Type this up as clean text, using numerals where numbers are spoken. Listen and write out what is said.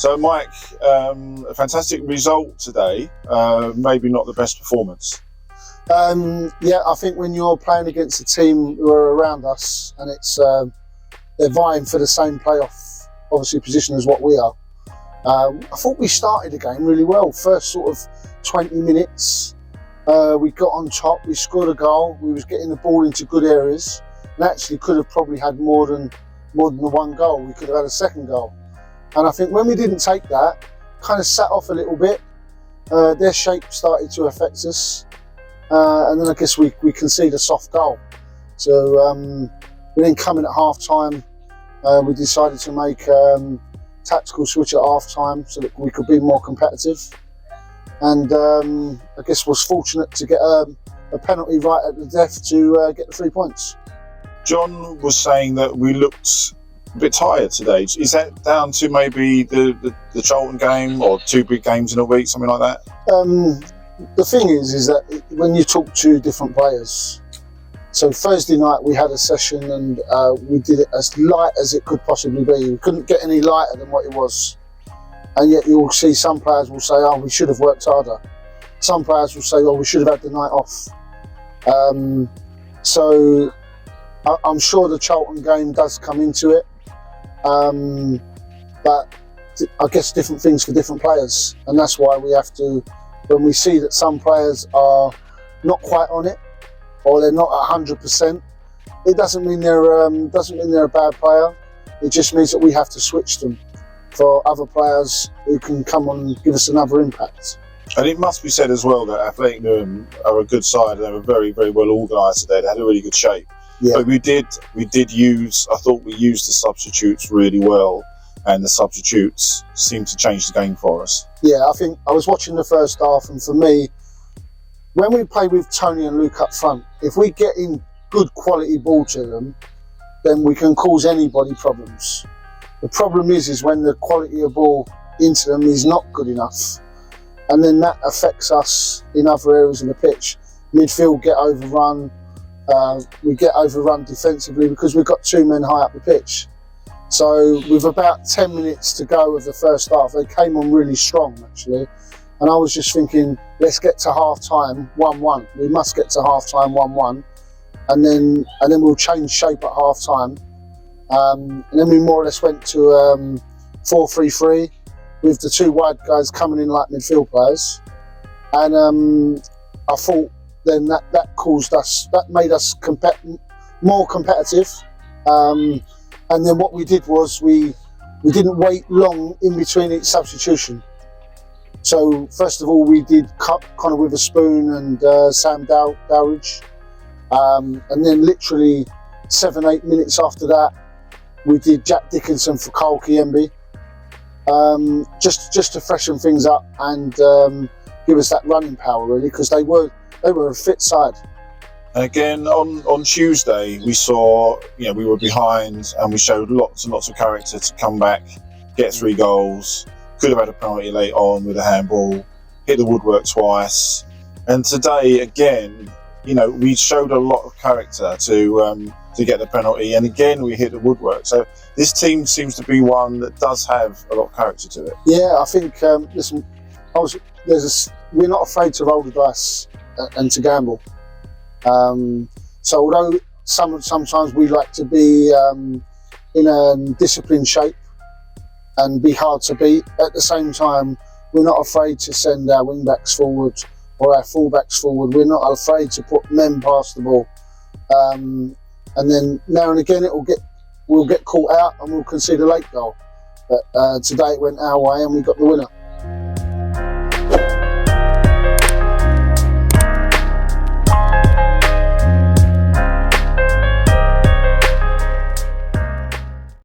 So, Mike, a fantastic result today. Maybe not the best performance. Yeah, I think when you're playing against a team who are around us and it's they're vying for the same playoff, obviously, position as what we are. I thought we started the game really well. First sort of 20 minutes, we got on top. We scored a goal. We was getting the ball into good areas, and actually could have probably had more than the one goal. We could have had a second goal. And I think when we didn't take that, kind of sat off a little bit. Their shape started to affect us, and then I guess we conceded a soft goal. So we then come in at half time. We decided to make tactical switch at half time so that we could be more competitive. And I guess was fortunate to get a penalty right at the death to get the 3 points. John was saying that we looked a bit tired today. Is that down to maybe the Charlton game or 2 big games in a week, something like that? The thing is that when you talk to different players, so Thursday night we had a session and we did it as light as it could possibly be. We couldn't get any lighter than what it was. And yet you'll see some players will say, oh, we should have worked harder. Some players will say, oh, we should have had the night off. So I'm sure the Charlton game does come into it. But I guess different things for different players, and that's why we have to, when we see that some players are not quite on it or they're not 100%, it doesn't mean they're a bad player. It just means that we have to switch them for other players who can come on and give us another impact. And it must be said as well that Athletic Newham are a good side. They were very, very well organised today. They had a really good shape. Yeah. But we did use, I thought we used the substitutes really well, and the substitutes seemed to change the game for us. Yeah, I think I was watching the first half, and for me, when we play with Tony and Luke up front, if we get in good quality ball to them, then we can cause anybody problems. The problem is when the quality of ball into them is not good enough, and then that affects us in other areas of the pitch. Midfield get overrun. We get overrun defensively because we've got 2 men high up the pitch. So with about 10 minutes to go of the first half, they came on really strong actually. And I was just thinking, let's get to half time 1-1. We must get to half time 1-1. And then we'll change shape at half time. And then we more or less went to 4-3-3 with the 2 wide guys coming in like midfield players. And I thought then that caused us, that made us more competitive. And then what we did was we didn't wait long in between each substitution. So first of all, we did Connor Witherspoon and Sam Dowridge. And then literally 7-8 minutes after that, we did Jack Dickinson for Carl Kiembe. Just to freshen things up and give us that running power really, because they were a fit side. And again, on Tuesday, we saw, we were behind and we showed lots and lots of character to come back, get 3 goals, could have had a penalty late on with a handball, hit the woodwork twice. And today, again, we showed a lot of character to get the penalty, and again, we hit the woodwork. So this team seems to be one that does have a lot of character to it. Yeah, I think, listen, we're not afraid to roll the dice and to gamble. So although sometimes we like to be in a disciplined shape and be hard to beat, at the same time we're not afraid to send our wing backs forward or our full backs forward. We're not afraid to put men past the ball, and then now and again we'll get caught out and we'll concede a late goal, but today it went our way and we got the winner.